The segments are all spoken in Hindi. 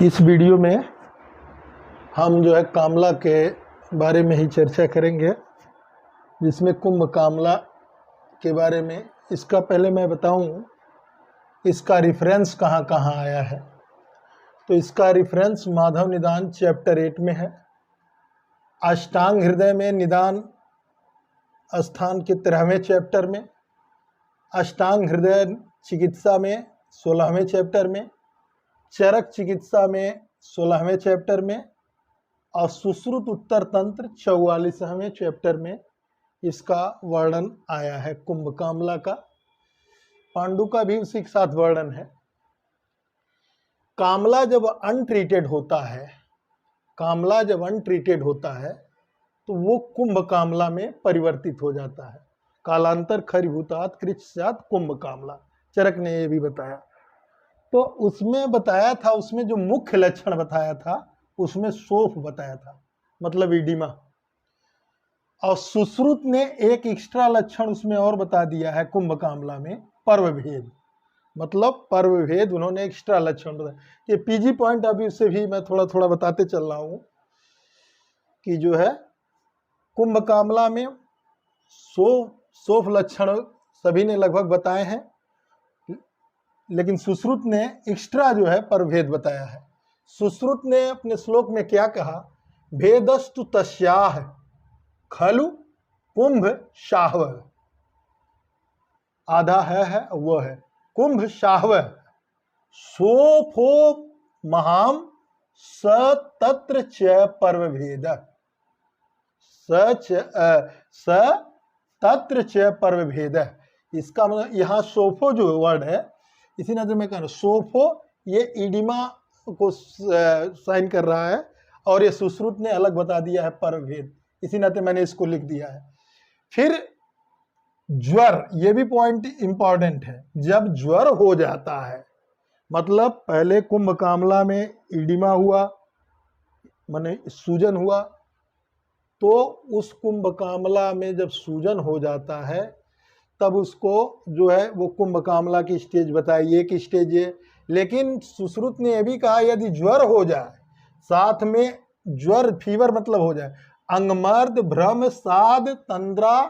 इस वीडियो में हम जो है कामला के बारे में ही चर्चा करेंगे, जिसमें कुंभ कामला के बारे में। इसका पहले मैं बताऊं इसका रेफरेंस कहाँ कहाँ आया है। तो इसका रेफरेंस माधव निदान चैप्टर 8 में है, अष्टांग हृदय में निदान स्थान के 13वें चैप्टर में, अष्टांग हृदय चिकित्सा में 16वें चैप्टर में, चरक चिकित्सा में 16वें चैप्टर में और सुश्रुत उत्तर तंत्र 44वें चैप्टर में इसका वर्णन आया है कुंभ कामला का। पांडु का भी उसी के साथ वर्णन है। कामला जब अनट्रीटेड होता है, कामला जब अनट्रीटेड होता है तो वो कुंभ कामला में परिवर्तित हो जाता है। कालांतर खरीभूतात कृच्छ्रात कुंभ कामला, चरक ने ये भी बताया। तो उसमें बताया था, उसमें जो मुख्य लक्षण बताया था उसमें शोफ बताया था, मतलब इडिमा। और सुश्रुत ने एक एक्स्ट्रा लक्षण उसमें और बता दिया है कुंभ कामला में, पर्व भेद, मतलब पर्व भेद उन्होंने एक्स्ट्रा लक्षण बताया। ये पीजी पॉइंट अभी उससे भी मैं थोड़ा थोड़ा बताते चल रहा हूँ कि जो है कुंभ कामला में शोफ लक्षण सभी ने लगभग बताए हैं, लेकिन सुश्रुत ने एक्स्ट्रा जो है परभेद बताया है। सुश्रुत ने अपने श्लोक में क्या कहा, भेदस्तु तस्याह खलु कुंभ शाहव, आधा है वो है कुंभ शाहव, सोफो महाम स तत्र च पर्वभेद, स तत्र च पर्वभेद। इसका मतलब यहाँ सोफो जो वर्ड है, इसी नाते मैं कह रहा हूँ सोफो ये इडिमा को साइन कर रहा है और ये सुश्रुत ने अलग बता दिया है परभेद, इसी नाते मैंने इसको लिख दिया है। फिर ज्वर, ये भी पॉइंट इंपॉर्टेंट है। जब ज्वर हो जाता है, मतलब पहले कुंभ कामला में इडिमा हुआ, माने सूजन हुआ, तो उस कुंभ कामला में जब सूजन हो जाता है तब उसको जो है वो कुंभ कामला की स्टेज बताई, एक स्टेज है। लेकिन सुश्रुत ने यह भी कहा यदि ज्वर हो जाए, साथ में ज्वर फीवर मतलब हो जाए, अंगमर्द भ्रम साध तंद्रा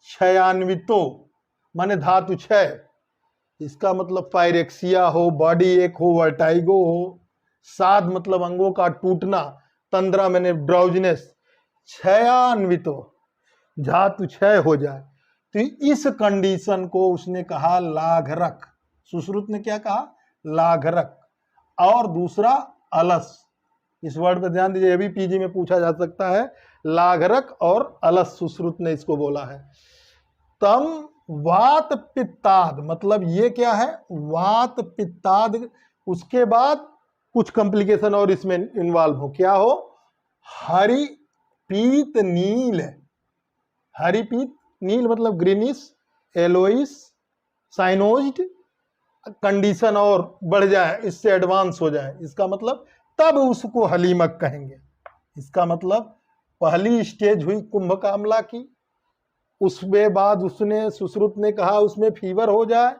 क्षयान्वितो, माने धातु क्षय, इसका मतलब पायरेक्सिया हो, बॉडी एक हो, वर्टाइगो हो, साध मतलब अंगों का टूटना, तंद्रा मैंने ड्राउजनेस, क्षयान्वितो धातु क्षय हो जाए, तो इस कंडीशन को उसने कहा लाघरक। सुश्रुत ने क्या कहा, लाघरक। और दूसरा अलस, इस वर्ड पर ध्यान दीजिए, ये भी पीजी में पूछा जा सकता है। लाघरक और अलस सुश्रुत ने इसको बोला है। तम वात पित्ताद, मतलब ये क्या है, वात पित्ताद। उसके बाद कुछ कॉम्प्लिकेशन और इसमें इन्वॉल्व हो, क्या हो, हरि पीत नील, हरि पीत नील मतलब ग्रीनिश, एलोइस, साइनोज्ड कंडीशन और बढ़ जाए, इससे एडवांस हो जाए, इसका मतलब तब उसको हलीमक कहेंगे। इसका मतलब पहली स्टेज हुई कुंभ कामला की, उसके बाद उसने सुश्रुत ने कहा उसमें फीवर हो जाए,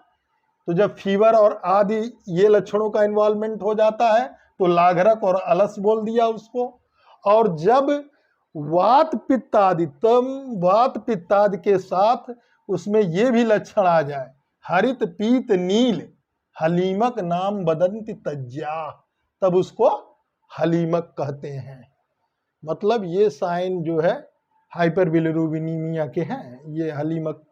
तो जब फीवर और आदि ये लक्षणों का इन्वॉल्वमेंट हो जाता है तो लाघरक और अलस बोल दिया उसको। और जब वात पित्तादि, तम वात पित्तादि के साथ उसमें ये भी लक्षण आ जाए, हरित पीत नील हलीमक नाम बदंति तज्जा, तब उसको हलीमक कहते हैं। मतलब ये साइन जो है हाइपरबिलिरुबिनीमिया के हैं, ये हलीमक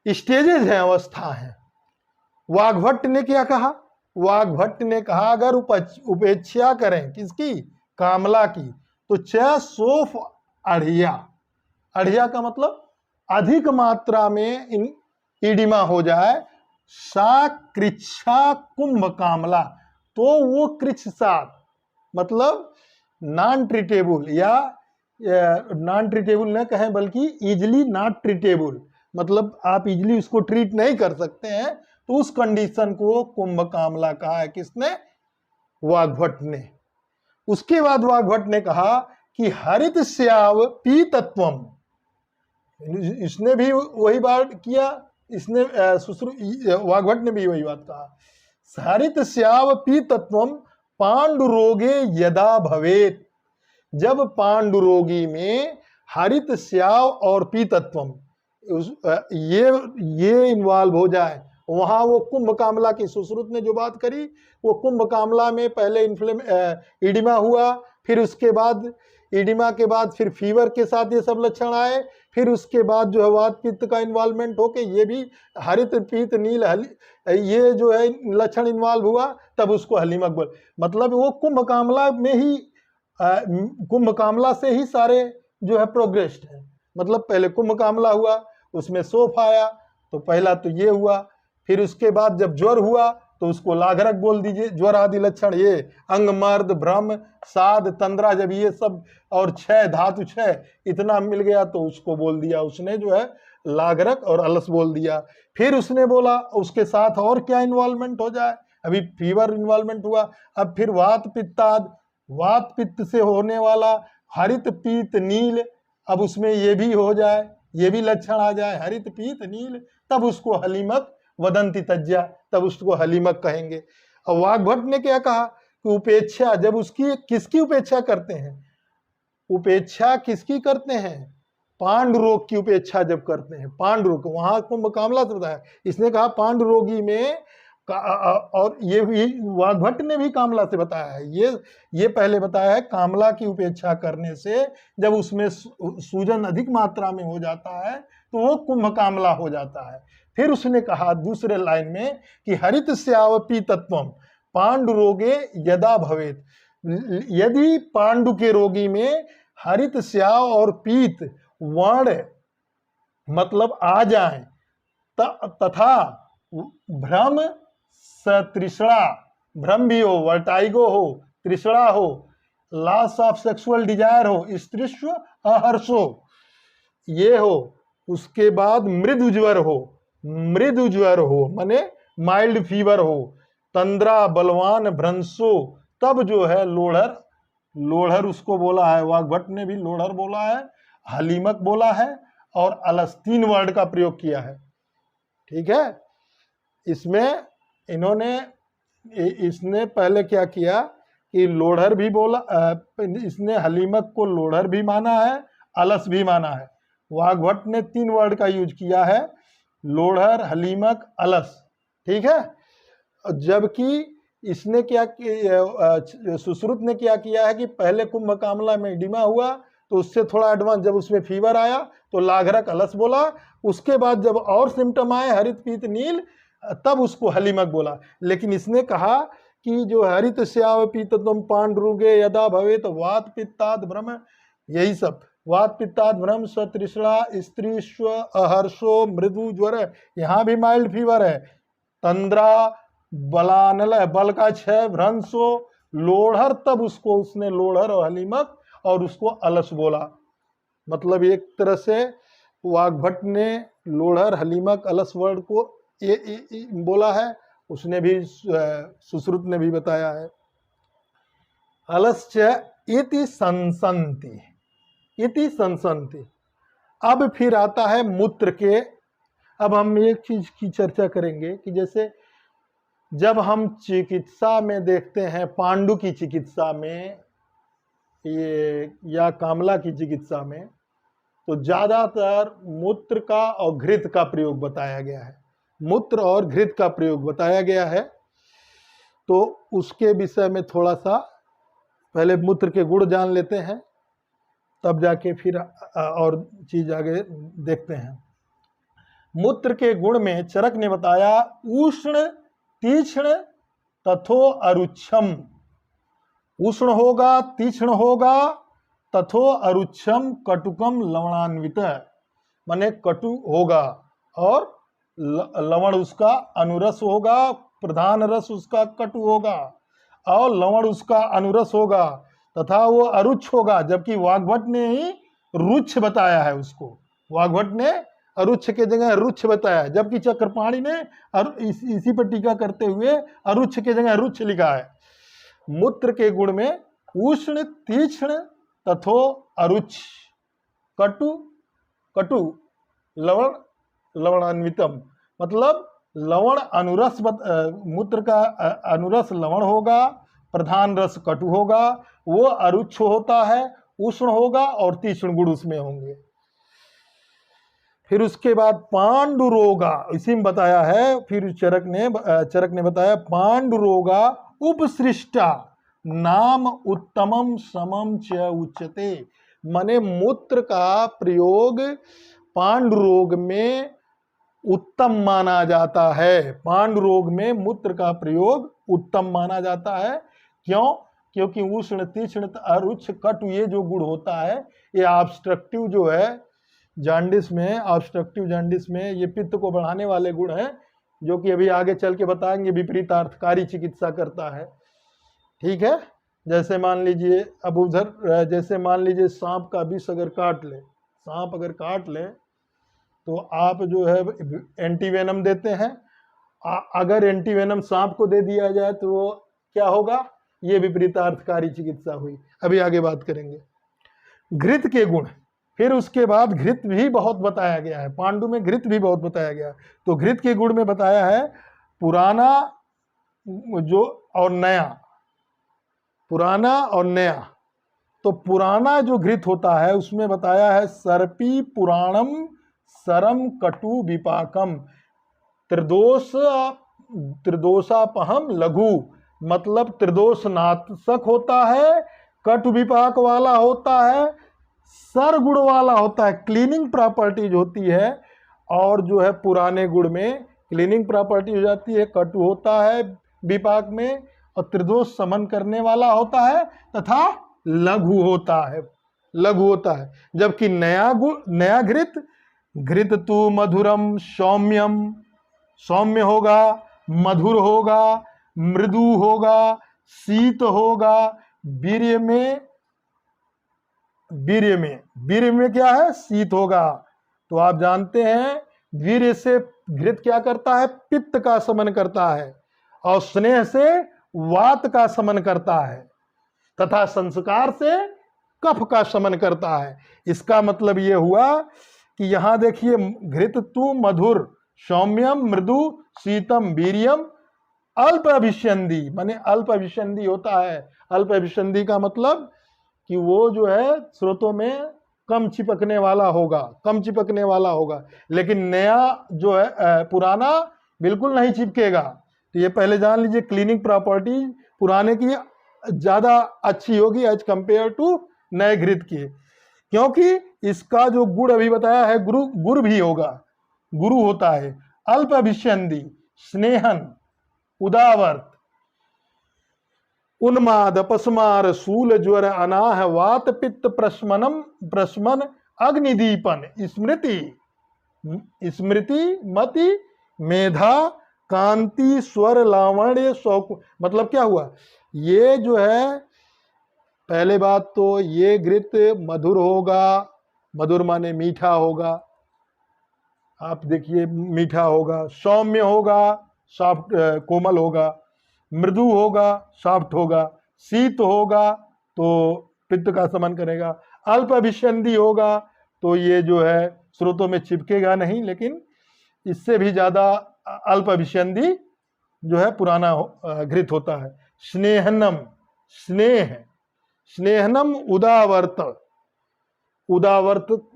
स्टेजेस हैं, अवस्था हैं। वाग्भट्ट ने क्या कहा, वाग्भट्ट ने कहा अगर उपेक्षा करें किसकी, कामला की, तो च सोफ अढ़िया, अढ़िया का मतलब अधिक मात्रा में इडिमा हो जाए, सा कृच्छा कुंभ कामला, तो वो कृच्छसात मतलब नॉन ट्रीटेबल, या नॉन ट्रीटेबल न कहें बल्कि इजिली नॉट ट्रीटेबल, मतलब आप इजिली उसको ट्रीट नहीं कर सकते हैं, तो उस कंडीशन को कुंभ कामला कहा है किसने, वाग्भट्ट ने। उसके बाद वाग्भट्ट ने कहा कि हरित स्याव पीतत्वम, इसने भी वही बात किया, इसने वाग्भट्ट ने भी वही बात कहा, हरित स्याव पीतत्वम पांडुरोगे यदा भवेत, जब पांडुरोगी में हरित स्याव और पीतत्वम ये इन्वॉल्व हो जाए, वहां वो कुंभ कामला की सुश्रुत ने जो बात करी, वो कुंभ कामला में पहले इडिमा हुआ, फिर उसके बाद इडिमा के बाद फिर फीवर के साथ ये सब लक्षण आए, फिर उसके बाद जो है वात पित्त का इन्वॉल्वमेंट होके ये भी हरित पीत नील ये जो है लक्षण इन्वॉल्व हुआ, तब उसको हलीमक बोल। मतलब वो कुंभ कामला में ही कुंभ कामला से ही सारे जो है प्रोग्रेस्ड है। मतलब पहले कुंभ कामला हुआ, उसमें सोफ आया, तो पहला तो ये हुआ, फिर उसके बाद जब ज्वर हुआ तो उसको लाघरक बोल दीजिए। ज्वर आदि लक्षण ये अंग मर्द भ्रम साध तंद्रा, जब ये सब और क्षय धातु क्षय इतना मिल गया तो उसको बोल दिया उसने जो है लाघरक और अलस बोल दिया। फिर उसने बोला उसके साथ और क्या इन्वॉल्वमेंट हो जाए, अभी फीवर इन्वॉल्वमेंट हुआ, अब फिर वात पित्ताद, वात पित्त से होने वाला हरित पीत नील, अब उसमें ये भी हो जाए, ये भी लक्षण आ जाए हरित पीत नील, तब उसको हलीमक वदंती तज्जा, तब उसको हलीमक कहेंगे। और वाग्भट ने क्या कहा कि उपेक्षा, जब उसकी किसकी उपेक्षा करते हैं, उपेक्षा किसकी करते हैं, पांडुरोग की उपेक्षा जब करते हैं, पांडुरोग वहां कुंभ कामला से बताया, इसने कहा पांडुरोगी में और ये भी वाग्भट ने भी कामला से बताया है, ये पहले बताया है कामला की उपेक्षा करने से जब उसमें सूजन अधिक मात्रा में हो जाता है तो वो कुंभ कामला हो जाता है। फिर उसने कहा दूसरे लाइन में कि हरित स्याव पीतत्वम पांडुरोगे यदा भवेत, यदि पांडु के रोगी में हरित स्याव और पीत वर्ण मतलब आ जाए, तथा भ्रम सतृष्णा, भ्रम भी हो, वर्टाइगो हो, तृष्णा हो, लॉस ऑफ सेक्सुअल डिजायर हो, स्त्रीष्व अहर्ष हो, ये हो, उसके बाद मृदु ज्वर हो माने माइल्ड फीवर हो, तंद्रा बलवान भ्रंशो, तब जो है लोढ़र उसको बोला है, वाग्भट ने भी लोढ़र बोला है, हलीमक बोला है और अलस, 3 वर्ड का प्रयोग किया है। ठीक है, इसमें इसने पहले क्या किया कि लोढ़र भी बोला, इसने हलीमक को लोढ़र भी माना है, अलस भी माना है। वाग्भट ने 3 वर्ड का यूज किया है, लोढ़र हलीमक अलस। ठीक है, जबकि इसने क्या सुश्रुत ने क्या किया है कि पहले कुंभ कामला में इडिमा हुआ तो उससे थोड़ा एडवांस, जब उसमें फीवर आया तो लाघरक अलस बोला, उसके बाद जब और सिम्टम आए हरित पीत नील, तब उसको हलीमक बोला। लेकिन इसने कहा कि जो हरित स्याव पीतत्वम पांडुरोगे यदा भवे, तो वात पित्ताद भ्रम, यही सब वात पित्ताद भ्रम सतृष्णा स्त्रीष्व अहर्षो मृदु ज्वर, यहाँ भी माइल्ड फीवर है, तंद्रा बलानल बल का क्षय भ्रंशो लोढ़र, तब उसको उसने लोढ़र और हलीमक और उसको अलस बोला। मतलब एक तरह से वाग्भट ने लोढ़र हलीमक अलस वर्ड को ये बोला है, उसने भी सुश्रुत ने भी बताया है। अलस्य इति संसंति। अब फिर आता है मूत्र के। अब हम एक चीज की चर्चा करेंगे कि जैसे जब हम चिकित्सा में देखते हैं, पांडु की चिकित्सा में ये या कामला की चिकित्सा में, तो ज्यादातर मूत्र का और घृत का प्रयोग बताया गया है, मूत्र और घृत का प्रयोग बताया गया है। तो उसके विषय में थोड़ा सा पहले मूत्र के गुण जान लेते हैं, तब जाके फिर और चीज आगे देखते हैं। मूत्र के गुण में चरक ने बताया उष्ण तीक्ष्ण तथो अरुक्षम, उष्ण होगा, तीक्ष्ण होगा, तथो अरुक्षम कटुकम लवणान्वित, माने कटु होगा और लवण उसका अनुरस होगा, प्रधान रस उसका कटु होगा और लवण उसका अनुरस होगा, तथा वो अरुच्छ होगा। जबकि वाग्भट ने ही रुच्छ बताया है उसको, वाग्भट ने अरुच्छ के जगह रुच्छ बताया, जबकि चक्रपाणी ने इसी पर टीका करते हुए अरुच्छ के जगह रुच्छ लिखा है। मूत्र के गुण में उष्ण तीक्ष्ण तथो अरुच्छ, कटु लवण लवणान्वितम, मतलब लवण अनुरस, मूत्र का अनुरस लवण होगा, प्रधान रस कटु होगा, वो अरुच्छ होता है, उष्ण होगा और तीक्ष्ण गुण उसमें होंगे। फिर उसके बाद पांडुरोगा, इसी में बताया है, फिर चरक ने बताया पांडुरोगा उपसृष्टा नाम उत्तमम समम च उच्यते, माने मूत्र का प्रयोग पांडुरोग में उत्तम माना जाता है। पांडुरोग में मूत्र का प्रयोग उत्तम माना जाता है। क्यों? क्योंकि उष्ण तीक्ष्ण अरुच्छ कटु ये जो गुण होता है, ये ऑब्स्ट्रक्टिव जो है जॉन्डिस में, ऑब्स्ट्रक्टिव जॉन्डिस में ये पित्त को बढ़ाने वाले गुण हैं, जो कि अभी आगे चल के बताएंगे विपरीतार्थकारी चिकित्सा करता है। ठीक है, जैसे मान लीजिए अब उधर, जैसे मान लीजिए सांप का विष अगर काट ले, सांप अगर काट ले तो आप जो है एंटीवेनम देते हैं। अगर एंटीवेनम सांप को दे दिया जाए तो वो क्या होगा? ये विपरीतार्थकारी चिकित्सा हुई। अभी आगे बात करेंगे घृत के गुण। फिर उसके बाद घृत भी बहुत बताया गया है, पांडु में घृत भी बहुत बताया गया है। तो घृत के गुण में बताया है पुराना जो और नया, पुराना और नया। तो पुराना जो घृत होता है उसमें बताया है सर्पी पुराणम सरम कटु विपाकम त्रिदोषापहम लघु, मतलब त्रिदोष नाशक होता है, कटु विपाक वाला होता है, सर गुण वाला होता है, क्लीनिंग प्रॉपर्टीज होती है। और जो है पुराने गुण में क्लीनिंग प्रॉपर्टी हो जाती है, कटु होता है विपाक में, और त्रिदोष समन करने वाला होता है तथा लघु होता है, लघु होता है। जबकि नया घृत तु मधुरम सौम्यम, सौम्य होगा, मधुर होगा, मृदु होगा, शीत होगा, वीर्य में क्या है? शीत होगा। तो आप जानते हैं वीर्य से घृत क्या करता है? पित्त का शमन करता है, और स्नेह से वात का शमन करता है, तथा संस्कार से कफ का शमन करता है। इसका मतलब ये हुआ कि यहां देखिए घृत तु मधुर सौम्यम मृदु शीतम वीर्यम अल्प अभिष्यंदी, माने अल्प अभिष्यंदी होता है। अल्प अभिष्यंदी का मतलब कि वो जो है स्रोतों में कम चिपकने वाला होगा, लेकिन नया जो है पुराना बिल्कुल नहीं चिपकेगा। तो ये पहले जान लीजिए, क्लीनिंग प्रॉपर्टी पुराने की ज्यादा अच्छी होगी एज कंपेयर टू नए घृत की, क्योंकि इसका जो गुण अभी बताया है गुरु भी होगा, गुरु होता है। अल्प अभिष्यंदी, स्नेहन, उदावर्त, उन्माद, अपस्मार, शूल, ज्वर, अनाह, वात, पित्त, प्रशमन, अग्निदीपन, स्मृति, मति, मेधा, कांति, स्वर, लावण्य, शौक। मतलब क्या हुआ? ये जो है पहले बात तो ये घृत मधुर होगा, मधुर माने मीठा होगा, आप देखिए मीठा होगा, सौम्य होगा, सॉफ्ट कोमल होगा, मृदु होगा, सॉफ्ट होगा, शीत होगा तो पित्त का शमन करेगा, अल्प अभिष्यंदी होगा तो ये जो है स्रोतों में चिपकेगा नहीं, लेकिन इससे भी ज्यादा अल्प अभिष्यंदी जो है पुराना घृत होता है। स्नेहनम, स्नेहनम,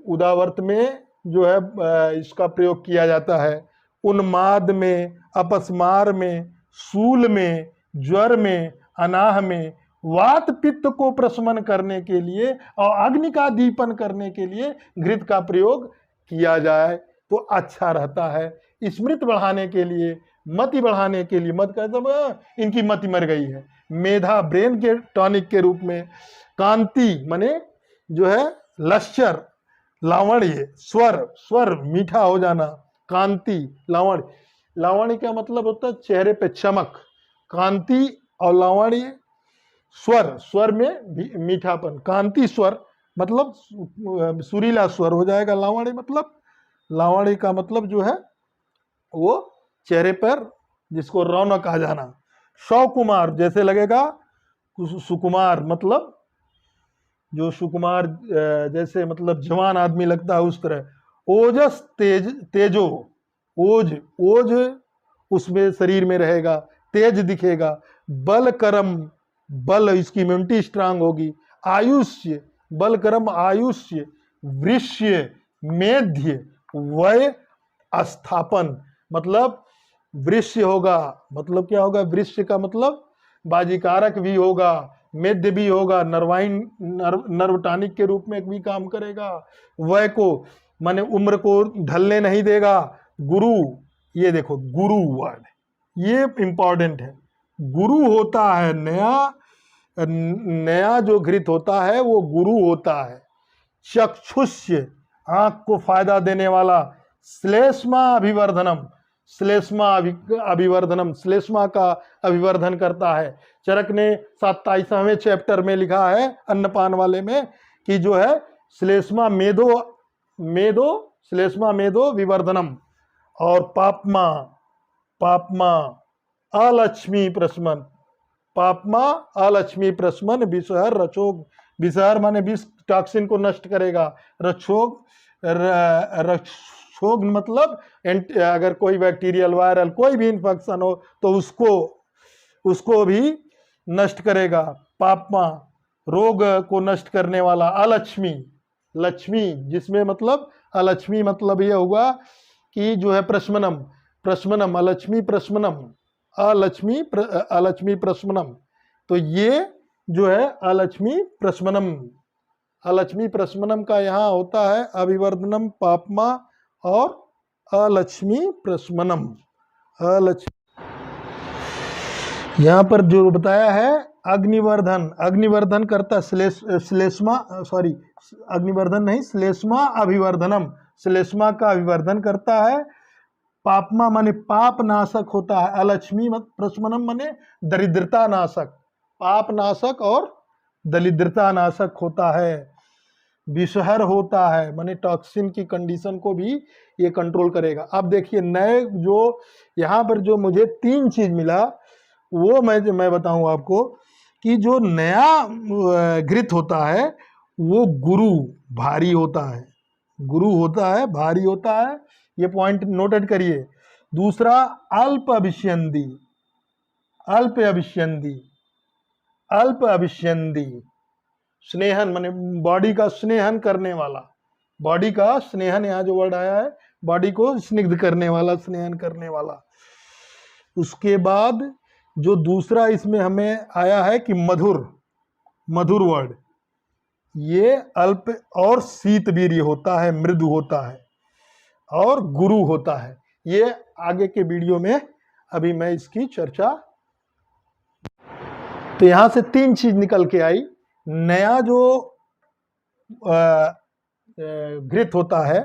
उदावर्त में जो है इसका प्रयोग किया जाता है। उन्माद में, अपस्मार में, शूल में, ज्वर में, अनाह में, वात पित्त को प्रशमन करने के लिए और अग्नि का दीपन करने के लिए घृत का प्रयोग किया जाए तो अच्छा रहता है। स्मृत बढ़ाने के लिए, मति बढ़ाने के लिए, मत कहते इनकी मति मर गई है, मेधा ब्रेन के टॉनिक के रूप में, कांति माने जो है लश्चर, लावण्य, स्वर मीठा हो जाना, कांति, लावण्य का मतलब होता है चेहरे पे चमक, कांति और लावण्य, स्वर में मीठापन, कांति स्वर मतलब सुरीला स्वर हो जाएगा, लावण्य का मतलब जो है वो चेहरे पर जिसको रौनक आ जाना। सौकुमार जैसे लगेगा, सुकुमार मतलब जो सुकुमार जैसे मतलब जवान आदमी लगता है उस तरह। ओजस, तेजो, ओज उसमें शरीर में रहेगा, तेज दिखेगा। बल, करम, बल, इसकी इम्यूनिटी स्ट्रांग होगी। आयुष्य, बल कर्म आयुष्य, वृष्य, मेध्य, वय, स्थापन, मतलब वृष्य होगा, मतलब क्या होगा, वृष्य का मतलब बाजीकारक भी होगा, मेध्य भी होगा, नर्व टॉनिक के रूप में भी काम करेगा। वय को माने उम्र को ढलने नहीं देगा। गुरु, ये देखो गुरु वर्ड, ये इंपॉर्टेंट है। गुरु होता है नया, नया जो घृत होता है वो गुरु होता है। चक्षुष्य, आंख को फायदा देने वाला। श्लेष्मा अभिवर्धनम, अभिवर्धनम, श्लेष्मा का अभिवर्धन करता है। चरक ने 27वें चैप्टर में लिखा है अन्नपान वाले में कि जो है श्लेष्मा श्लेष्मा मेदो विवर्धनम। और पापमा, अलक्ष्मी प्रशमन, पापमा अलक्ष्मी प्रशमन, विषहर रक्षोग, विषहर माने विष टॉक्सिन को नष्ट करेगा। रक्षोग मतलब अगर कोई बैक्टीरियल वायरल कोई भी इन्फेक्शन हो तो उसको भी नष्ट करेगा। पापमा रोग को नष्ट करने वाला। अलक्ष्मी, लक्ष्मी जिसमें मतलब अलक्ष्मी मतलब ये हुआ कि जो है प्रशमनम, अलक्ष्मी प्रशमनम, अलक्ष्मी प्रशमनम। तो ये जो है अलक्ष्मी प्रशमनम का यहाँ होता है अभिवर्धनम, पापमा और अलक्ष्मी प्रशमनम। यहाँ पर जो बताया है अग्निवर्धन करता श्लेष्मा, सॉरी अग्निवर्धन नहीं, श्लेष्मा अभिवर्धनम, श्लेष्मा का अभिवर्धन करता है। पापमा माने पाप नाशक होता है। अलक्ष्मी प्रशमनम माने दरिद्रता नाशक, पाप नाशक और दरिद्रता नाशक होता है। विषहर होता है माने टॉक्सिन की कंडीशन को भी ये कंट्रोल करेगा। अब देखिए नए जो यहाँ पर जो मुझे 3 चीज मिला वो मैं बताऊं आपको कि जो नया घृत होता है वो गुरु भारी होता है, गुरु होता है भारी होता है, ये पॉइंट नोटेड करिए। दूसरा अल्प अभिष्यंदी, स्नेहन माने बॉडी का स्नेहन करने वाला, बॉडी का स्नेहन, यहाँ जो वर्ड आया है बॉडी को स्निग्ध करने वाला, स्नेहन करने वाला। उसके बाद जो दूसरा इसमें हमें आया है कि मधुर वर्ड, ये अल्प और शीतवीर्य होता है, मृदु होता है और गुरु होता है। ये आगे के वीडियो में अभी मैं इसकी चर्चा। तो यहां से 3 चीज निकल के आई। नया जो घृत होता है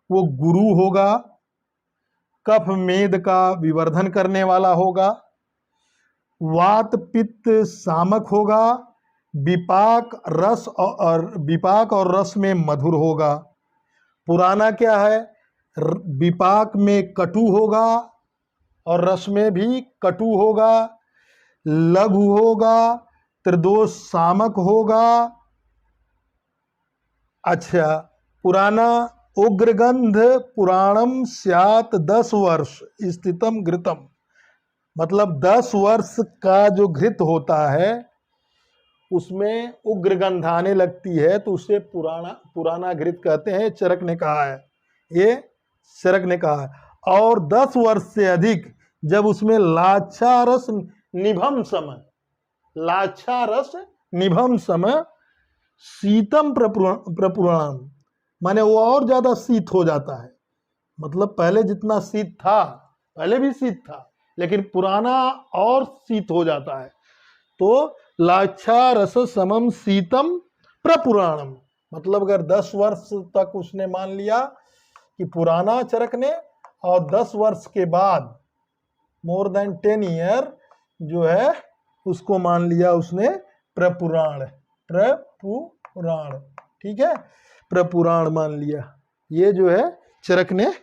वो गुरु होगा, कफ मेद का विवर्धन करने वाला होगा, वात पित्त सामक होगा, विपाक और रस में मधुर होगा। पुराना क्या है, विपाक में कटु होगा और रस में भी कटु होगा, लघु होगा, त्रिदोष सामक होगा। अच्छा, पुराना उग्रगंध पुराणम स्यात 10 वर्ष स्थितम घृतम, मतलब 10 वर्ष का जो घृत होता है उसमें उग्रगंध आने लगती है तो उसे पुराना घृत कहते हैं, चरक ने कहा है, ये चरक ने कहा है। और 10 वर्ष से अधिक जब उसमें लाक्षारस निभम समय शीतम प्रपुराणम, माने वो और ज्यादा शीत हो जाता है। मतलब पहले जितना शीत था, पहले भी शीत था लेकिन पुराना और शीत हो जाता है। तो लाक्षारस समम शीतम प्रपुराणम, मतलब अगर 10 वर्ष तक उसने मान लिया कि पुराना चरक ने, और 10 वर्ष के बाद मोर देन 10 ईयर जो है उसको मान लिया उसने प्रपुराण, ठीक है, प्रपुराण मान लिया, ये जो है चरक ने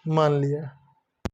मान लिया।